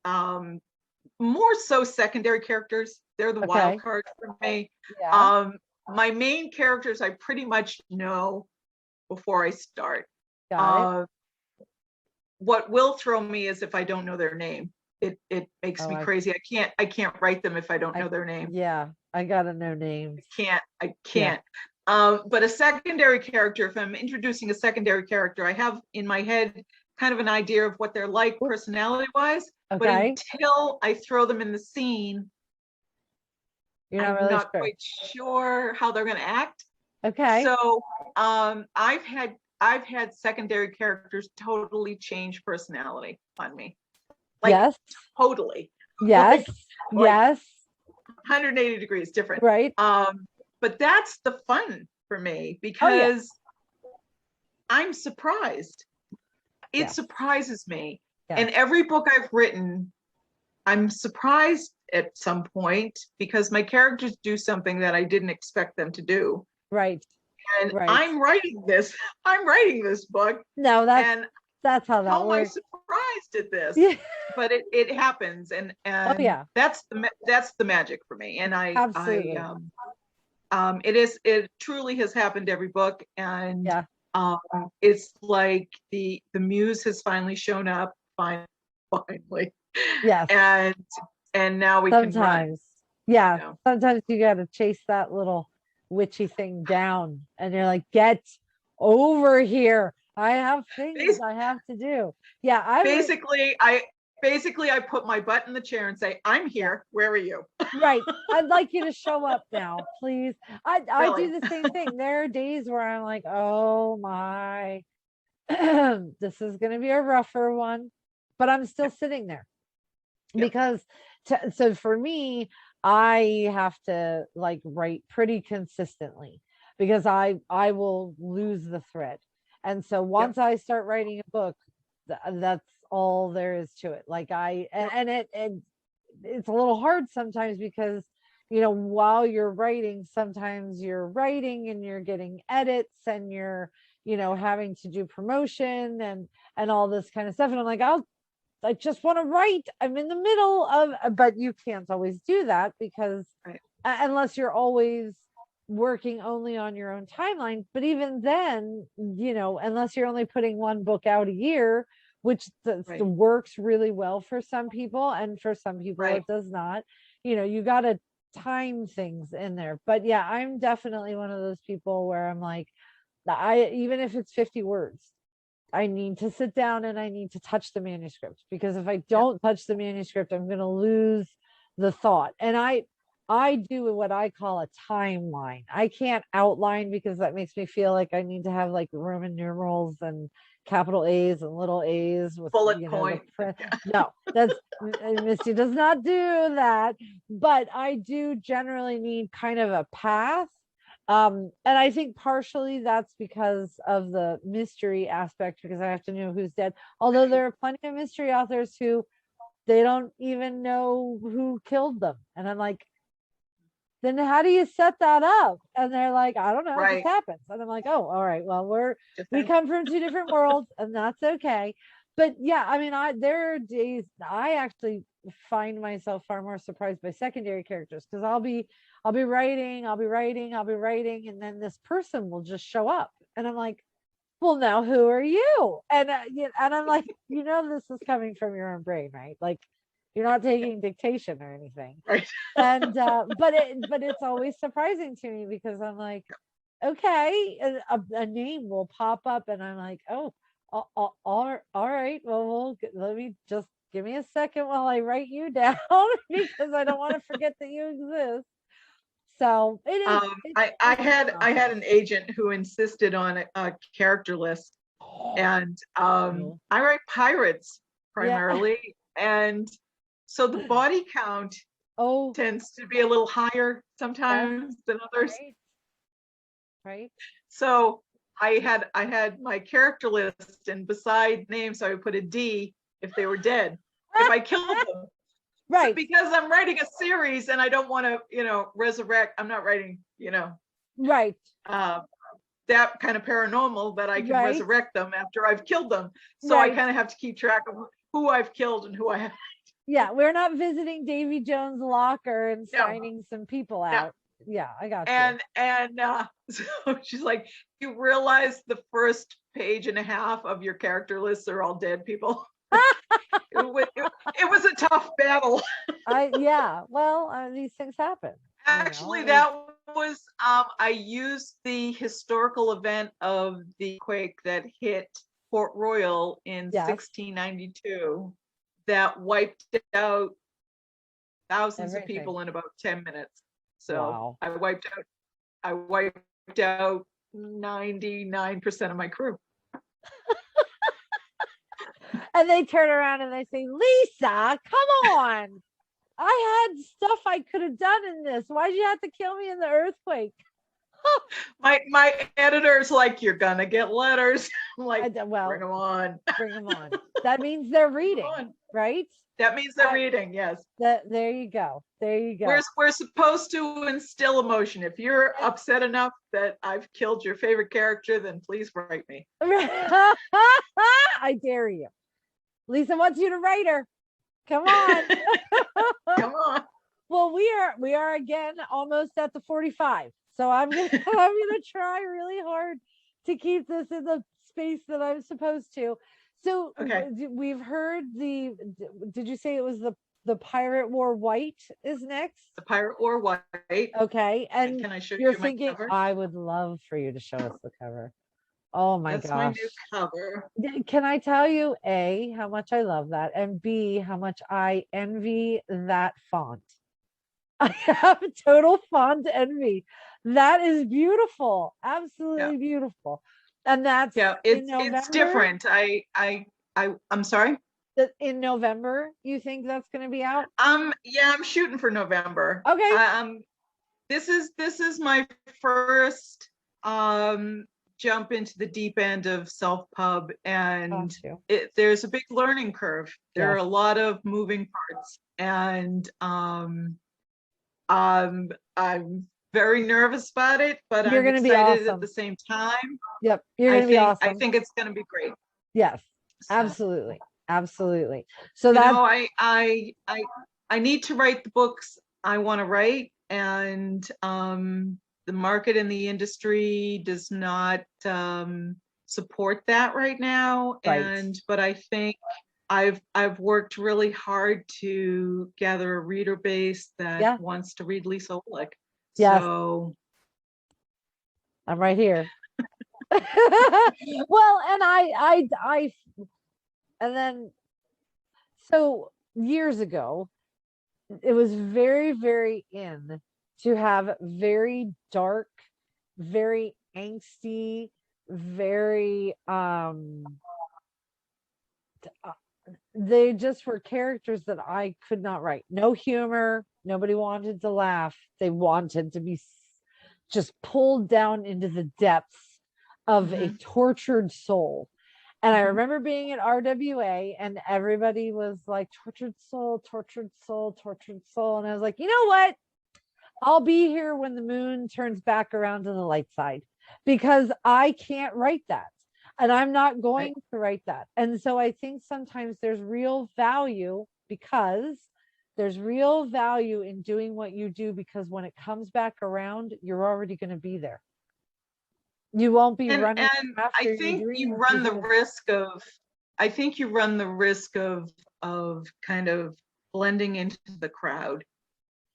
Speaker 2: um, more so secondary characters. They're the
Speaker 1: Okay.
Speaker 2: wild cards for me.
Speaker 1: Yeah.
Speaker 2: My main characters I pretty much know before I start.
Speaker 1: Got it.
Speaker 2: Uh, what will throw me is if I don't know their name. It makes
Speaker 1: Oh,
Speaker 2: me crazy. I can't write them if I don't
Speaker 1: I,
Speaker 2: know their name.
Speaker 1: yeah, I gotta know names.
Speaker 2: I
Speaker 1: Yeah.
Speaker 2: can't. But a secondary character, if I'm introducing a secondary character, I have in my head kind of an idea of what they're like personality wise. But
Speaker 1: Okay.
Speaker 2: until I throw them in the scene,
Speaker 1: You're not
Speaker 2: I'm
Speaker 1: really
Speaker 2: not
Speaker 1: sure.
Speaker 2: quite sure how they're going to act.
Speaker 1: Okay.
Speaker 2: So I've had secondary characters totally change personality on me, like
Speaker 1: Yes.
Speaker 2: totally,
Speaker 1: Yes.
Speaker 2: like
Speaker 1: Yes.
Speaker 2: 180 degrees different.
Speaker 1: Right.
Speaker 2: But that's the fun for me
Speaker 1: Oh yeah.
Speaker 2: because I'm surprised. It
Speaker 1: Yeah.
Speaker 2: surprises me.
Speaker 1: Yeah.
Speaker 2: And every book I've written, I'm surprised at some point because my characters do something that I didn't expect them to do.
Speaker 1: Right.
Speaker 2: And
Speaker 1: Right.
Speaker 2: I'm writing this, I'm writing this book,
Speaker 1: No,
Speaker 2: and
Speaker 1: that's how that
Speaker 2: how am I
Speaker 1: works.
Speaker 2: surprised at this?
Speaker 1: Yeah.
Speaker 2: But it happens,
Speaker 1: Oh
Speaker 2: and
Speaker 1: yeah.
Speaker 2: that's the magic for me. And
Speaker 1: Absolutely.
Speaker 2: it truly has happened every book, and
Speaker 1: Yeah.
Speaker 2: it's like the muse has finally shown up, finally,
Speaker 1: Yes.
Speaker 2: and now we can run.
Speaker 1: Sometimes. Yeah.
Speaker 2: You know?
Speaker 1: Sometimes you gotta chase that little witchy thing down and you're like, get over here. I have things
Speaker 2: Bas-
Speaker 1: I have to do. Yeah, I've written.
Speaker 2: Basically, basically I put my butt in the chair and say, I'm here. Where are you?
Speaker 1: Right. I'd like you to show up now, please. I
Speaker 2: Really?
Speaker 1: do the same thing. There are days where I'm like, oh my, this is going to be a rougher one, but I'm still sitting there
Speaker 2: Yep.
Speaker 1: because so for me, I have to like write pretty consistently because I will lose the thread. And so once I start writing a book, that's all there is to it. Like and it's a little hard sometimes because while you're writing, sometimes you're writing and you're getting edits and you're having to do promotion and all this kind of stuff, and I'm like, I just want to write. I'm in the middle of, but you can't always do that because unless you're always working only on your own timeline. But even then, unless you're only putting one book out a year, which works really well for some people, and for some people it does not. You got to time things in there. But yeah, I'm definitely one of those people where I'm like, even if it's 50 words, I need to sit down and I need to touch the manuscript, because if I don't touch the manuscript, I'm going to lose the thought. And I do what I call a timeline. I can't outline because that makes me feel like I need to have like Roman numerals and capital A's and little A's with
Speaker 2: bullet point.
Speaker 1: No, that's Misty does not do that. But I do generally need kind of a path. And I think partially that's because of the mystery aspect, because I have to know who's dead. Although there are plenty of mystery authors who they don't even know who killed them. And I'm like, then how do you set that up? And they're like, I don't know, it just happens. And I'm like, oh, all right, well, we come from two different worlds, and that's okay. But yeah, I mean, there are days I actually find myself far more surprised by secondary characters, because I'll be writing, and then this person will just show up, and I'm like, well, now who are you? And I'm like, this is coming from your own brain, right? Like, you're not taking dictation or anything.
Speaker 2: Right.
Speaker 1: And but it's always surprising to me, because I'm like, okay, a name will pop up and I'm like, oh, all right, well, let me just give me a second while I write you down, because I don't want to forget that you exist. So it is.
Speaker 2: I had an agent who insisted on a character list, and I write pirates primarily, and so the body count tends to be a little higher sometimes than others.
Speaker 1: Right.
Speaker 2: So I had my character list, and beside names I would put a D if they were dead, if I killed them.
Speaker 1: Right.
Speaker 2: So because I'm writing a series and I don't want to, resurrect. I'm not writing,
Speaker 1: right.
Speaker 2: That kind of paranormal that I can resurrect them after I've killed them. So I kind of have to keep track of who I've killed and who I haven't.
Speaker 1: Yeah, we're not visiting Davy Jones' locker and signing some people out. Yeah, I got
Speaker 2: you. And so she's like, you realize the first page and a half of your character lists are all dead people. It was a tough battle.
Speaker 1: These things happen.
Speaker 2: Actually, that was I used the historical event of the quake that hit Port Royal in 1692 that wiped out thousands of people in about 10 minutes. So I wiped out 99% of my crew.
Speaker 1: And they turn around and they say, Lisa, come on. I had stuff I could have done in this. Why'd you have to kill me in the earthquake?
Speaker 2: My editor's like, you're gonna get letters. I'm like, bring them on.
Speaker 1: Bring them on. That means they're reading, right?
Speaker 2: That means they're reading, yes.
Speaker 1: There you go. There you go.
Speaker 2: We're supposed to instill emotion. If you're upset enough that I've killed your favorite character, then please write me.
Speaker 1: I dare you. Lisa wants you to write her. Come on.
Speaker 2: Come on.
Speaker 1: Well, we are again almost at the 45. So I'm gonna try really hard to keep this in the space that I'm supposed to. So we've heard did you say it was the Pirate War White is next?
Speaker 2: The Pirate War White.
Speaker 1: Okay. And
Speaker 2: can I show
Speaker 1: you're
Speaker 2: you
Speaker 1: thinking,
Speaker 2: my cover?
Speaker 1: I would love for you to show us the cover. Oh my
Speaker 2: That's my new
Speaker 1: gosh.
Speaker 2: cover.
Speaker 1: Can I tell you, A, how much I love that, and B, how much I envy that font? I have total font envy. That is beautiful.
Speaker 2: Yeah.
Speaker 1: Absolutely beautiful. And that's
Speaker 2: Yeah,
Speaker 1: in
Speaker 2: it's
Speaker 1: November.
Speaker 2: different. I'm sorry.
Speaker 1: In November, you think that's going to be out?
Speaker 2: Yeah, I'm shooting for November.
Speaker 1: Okay.
Speaker 2: This is my first jump into the deep end of self-pub,
Speaker 1: Got
Speaker 2: and
Speaker 1: you.
Speaker 2: there's a big learning curve. There are
Speaker 1: Yes.
Speaker 2: a lot of moving parts, and I'm very nervous about it, but
Speaker 1: You're
Speaker 2: I'm
Speaker 1: going to be
Speaker 2: excited at
Speaker 1: awesome.
Speaker 2: the same time.
Speaker 1: Yep. You're
Speaker 2: I
Speaker 1: going to be
Speaker 2: think I
Speaker 1: awesome.
Speaker 2: think it's going to be great.
Speaker 1: Yes.
Speaker 2: So,
Speaker 1: Absolutely. Absolutely. So
Speaker 2: you
Speaker 1: that's
Speaker 2: know, I need to write the books I want to write, and the market and the industry does not support that right now.
Speaker 1: right.
Speaker 2: But I think I've worked really hard to gather a reader base that
Speaker 1: Yeah.
Speaker 2: wants to read Lisa Olech.
Speaker 1: Yes.
Speaker 2: So
Speaker 1: I'm right here. Well, and and then so years ago, it was very, very in to have very dark, very angsty, very uh, they just were characters that I could not write. No humor, nobody wanted to laugh. They wanted to be just pulled down into the depths of a
Speaker 2: mhm,
Speaker 1: tortured soul. And I
Speaker 2: mhm.
Speaker 1: remember being at RWA and everybody was like, tortured soul, tortured soul, tortured soul. And I was like, you know what? I'll be here when the moon turns back around to the light side because I can't write that. And I'm not
Speaker 2: Right.
Speaker 1: going to write that. And so I think sometimes there's real value because there's real value in doing what you do because when it comes back around, you're already going to be there. You won't be running
Speaker 2: And I
Speaker 1: after your
Speaker 2: think you
Speaker 1: dreams. You're
Speaker 2: run the
Speaker 1: going to,
Speaker 2: risk of I think you run the risk of kind of blending into the crowd.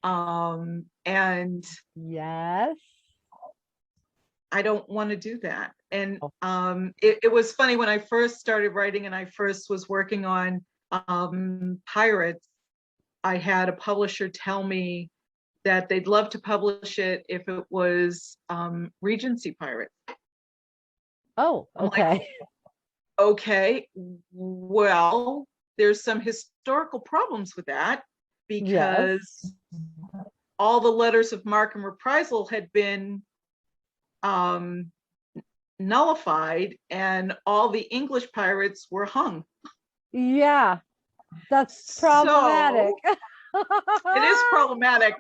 Speaker 2: And
Speaker 1: yes.
Speaker 2: I don't want to do that. And
Speaker 1: Oh,
Speaker 2: it was funny when I first started writing and I first was working on pirates. I had a publisher tell me that they'd love to publish it if it was Regency pirates.
Speaker 1: oh,
Speaker 2: I'm like,
Speaker 1: okay.
Speaker 2: okay, well, there's some historical problems with that
Speaker 1: Yes.
Speaker 2: because all the letters of marque and reprisal had been um, nullified and all the English pirates were hung.
Speaker 1: Yeah. That's problematic.
Speaker 2: So it is problematic.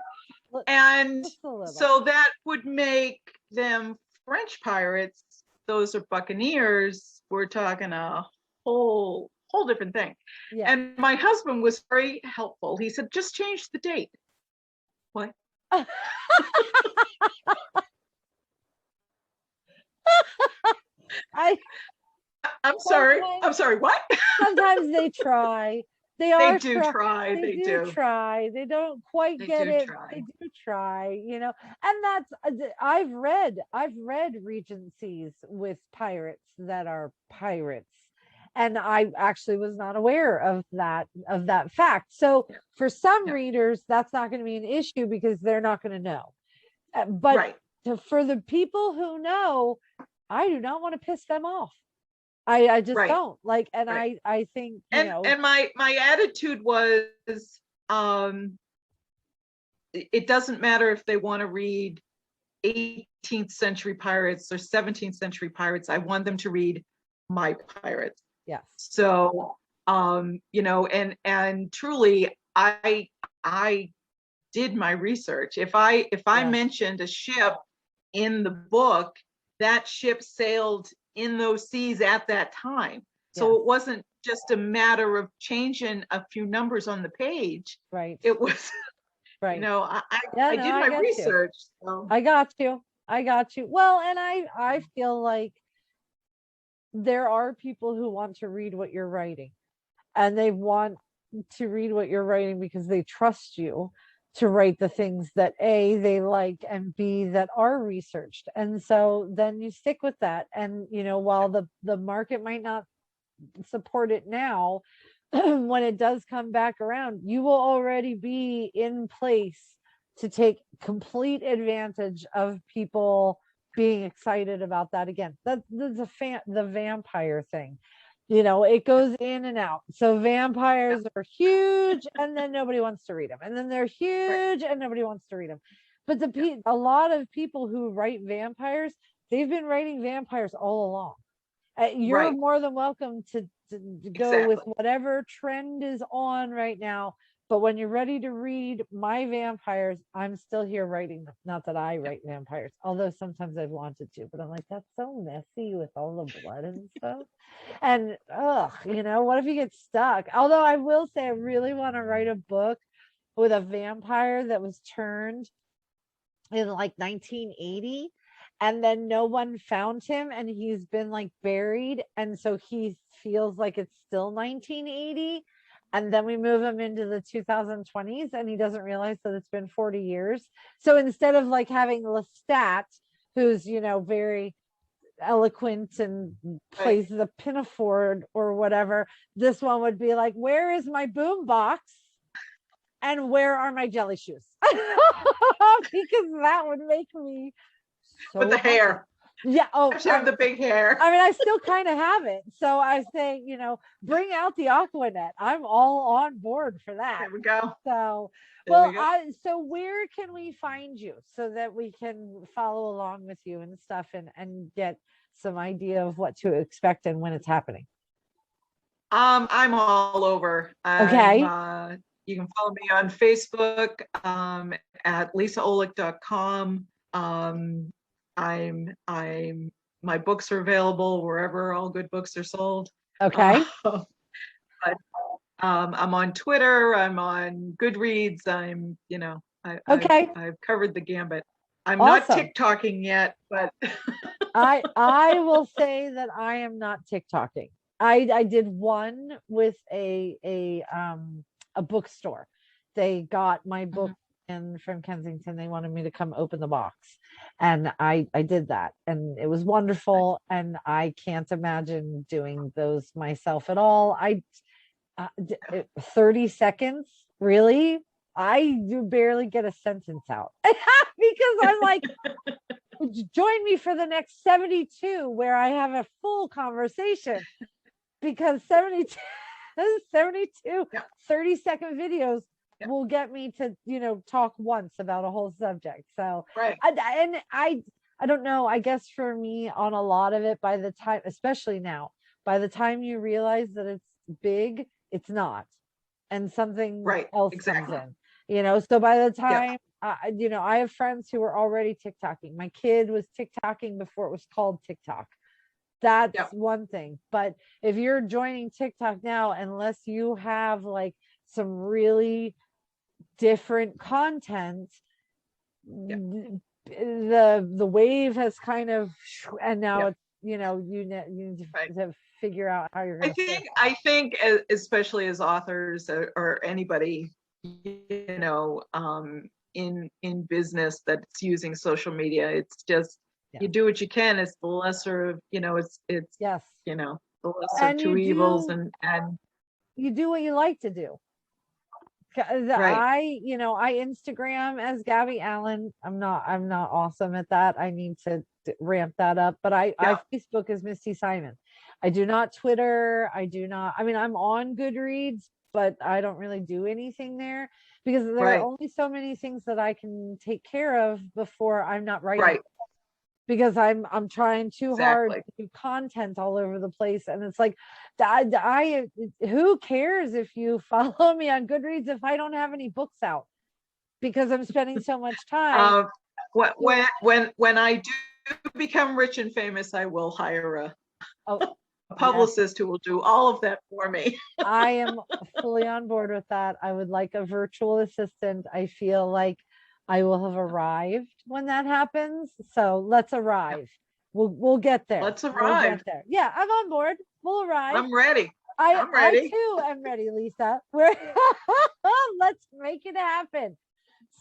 Speaker 2: And
Speaker 1: Just a little.
Speaker 2: so that would make them French pirates. Those are buccaneers. We're talking a whole different thing.
Speaker 1: Yeah.
Speaker 2: And my husband was very helpful. He said, just change the date. What?
Speaker 1: I
Speaker 2: I'm sorry.
Speaker 1: sometimes
Speaker 2: I'm sorry. What?
Speaker 1: sometimes they try. They
Speaker 2: They
Speaker 1: are
Speaker 2: do
Speaker 1: try.
Speaker 2: try.
Speaker 1: They
Speaker 2: They
Speaker 1: do
Speaker 2: do.
Speaker 1: try. They don't quite
Speaker 2: They
Speaker 1: get
Speaker 2: do
Speaker 1: it. They
Speaker 2: try.
Speaker 1: do try, And that's I've read Regencies with pirates that are pirates. And I actually was not aware of that fact. So
Speaker 2: Yeah.
Speaker 1: for some
Speaker 2: Yeah.
Speaker 1: readers, that's not going to be an issue because they're not going to know. But
Speaker 2: Right.
Speaker 1: for the people who know, I do not want to piss them off. I just
Speaker 2: Right.
Speaker 1: don't like, and
Speaker 2: Right.
Speaker 1: I think,
Speaker 2: And my attitude was um it doesn't matter if they want to read 18th century pirates or 17th century pirates. I want them to read my pirates.
Speaker 1: yes,
Speaker 2: So, and truly, I did my research. If I
Speaker 1: yes,
Speaker 2: mentioned a ship in the book, that ship sailed in those seas at that time. So
Speaker 1: yes,
Speaker 2: it wasn't just a matter of changing a few numbers on the page.
Speaker 1: right,
Speaker 2: It was,
Speaker 1: right. Yeah,
Speaker 2: I
Speaker 1: no,
Speaker 2: did
Speaker 1: I
Speaker 2: my
Speaker 1: get you.
Speaker 2: research. So
Speaker 1: I got you. I got you. Well, and I feel like there are people who want to read what you're writing, and they want to read what you're writing because they trust you. to write the things that A, they like, and B, that are researched. And so then you stick with that. And, while the market might not support it now, when it does come back around, you will already be in place to take complete advantage of people being excited about that again. That's the vampire thing. It goes in and out. So vampires are huge, and then nobody wants to read them, and then they're huge, and nobody wants to read them. But a lot of people who write vampires, they've been writing vampires all along. You're more than welcome to go with whatever trend is on right now. But when you're ready to read my vampires, I'm still here writing them. Not that I write vampires, although sometimes I've wanted to, but I'm like, that's so messy with all the blood and stuff. And what if you get stuck? Although I will say I really want to write a book with a vampire that was turned in like 1980, and then no one found him, and he's been like buried, and so he feels like it's still 1980, and then we move him into the 2020s, and he doesn't realize that it's been 40 years. So instead of like having Lestat, who's very eloquent and plays the pinafore or whatever, this one would be like, where is my boom box and where are my jelly shoes? Because that would make me so
Speaker 2: with the
Speaker 1: happy.
Speaker 2: hair.
Speaker 1: Yeah. Oh,
Speaker 2: I have the big hair.
Speaker 1: I mean, I still kind of have it. So I say, bring out the Aquanet. I'm all on board for that.
Speaker 2: There we go.
Speaker 1: So, so where can we find you so that we can follow along with you and stuff, and get some idea of what to expect and when it's happening?
Speaker 2: I'm all over.
Speaker 1: Okay.
Speaker 2: You can follow me on Facebook at lisaolech.com. My books are available wherever all good books are sold.
Speaker 1: Okay.
Speaker 2: But I'm on Twitter. I'm on Goodreads. I've covered the gambit. I'm not TikToking yet, but
Speaker 1: I will say that I am not TikToking. I did one with a bookstore. They got my book in from Kensington. They wanted me to come open the box, and I did that, and it was wonderful. And I can't imagine doing those myself at all. 30 seconds, really? I do barely get a sentence out because I'm like, join me for the next 72 where I have a full conversation, because 72 30-second videos will get me to talk once about a whole subject. So I don't know, I guess for me, on a lot of it, by the time, especially now, by the time you realize that it's big, it's not, and something else comes in, so by the time I have friends who are already TikToking. My kid was TikToking before it was called TikTok. That's one thing. But if you're joining TikTok now, unless you have like some really different content, the wave has kind of, and now it's, you need to figure out how you're going to.
Speaker 2: I think especially as authors or anybody, in business that's using social media, it's just you do what you can. It's the lesser of, it's the lesser of two evils, and
Speaker 1: you do what you like to do. I Instagram as Gabby Allen. I'm not awesome at that. I need to ramp that up. But I Facebook as Misty Simon. I do not Twitter. I mean, I'm on Goodreads, but I don't really do anything there because there are only so many things that I can take care of before I'm not writing. Because I'm trying too hard to do content all over the place, and it's like, who cares if you follow me on Goodreads if I don't have any books out, because I'm spending so much time.
Speaker 2: When I do become rich and famous, I will hire a publicist who will do all of that for me.
Speaker 1: I am fully on board with that. I would like a virtual assistant. I feel like I will have arrived when that happens. So let's arrive. We'll get there.
Speaker 2: Let's arrive.
Speaker 1: We'll get there. Yeah, I'm on board. We'll arrive.
Speaker 2: I'm ready.
Speaker 1: I'm ready. I too am ready, Lisa. Let's make it happen.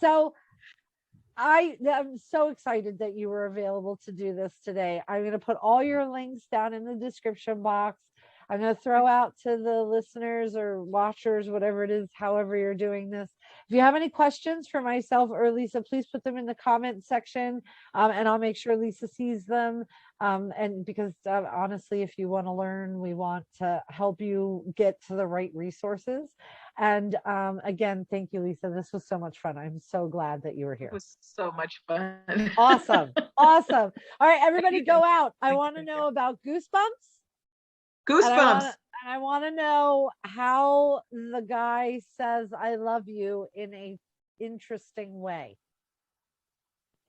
Speaker 1: So I'm so excited that you were available to do this today. I'm going to put all your links down in the description box. I'm going to throw out to the listeners or watchers, whatever it is, however you're doing this. If you have any questions for myself or Lisa, please put them in the comment section, and I'll make sure Lisa sees them. And because honestly, if you want to learn, we want to help you get to the right resources. And again, thank you, Lisa. This was so much fun. I'm so glad that you were
Speaker 2: It
Speaker 1: here.
Speaker 2: was so much fun.
Speaker 1: Awesome. Awesome. All right, everybody
Speaker 2: you,
Speaker 1: go
Speaker 2: thank you,
Speaker 1: out. I
Speaker 2: thank you,
Speaker 1: want to
Speaker 2: thank you.
Speaker 1: know about goosebumps. And
Speaker 2: Goosebumps.
Speaker 1: I want to know how the guy says I love you in a interesting way.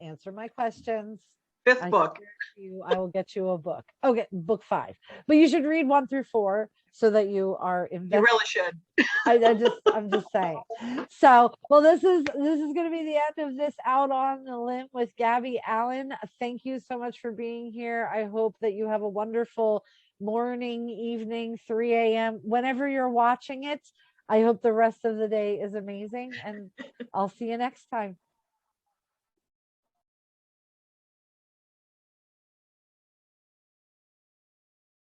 Speaker 1: Answer my questions.
Speaker 2: Fifth
Speaker 1: I
Speaker 2: book.
Speaker 1: you, I will get you a book. Okay, book 5. But you should read 1 through 4 so that you are
Speaker 2: You
Speaker 1: invested.
Speaker 2: really should.
Speaker 1: I'm just saying. So, well, this is going to be the end of this Out on the Limb with Gabby Allen. Thank you so much for being here. I hope that you have a wonderful morning, evening, 3 a.m. Whenever you're watching it. I hope the rest of the day is amazing, and I'll see you next time.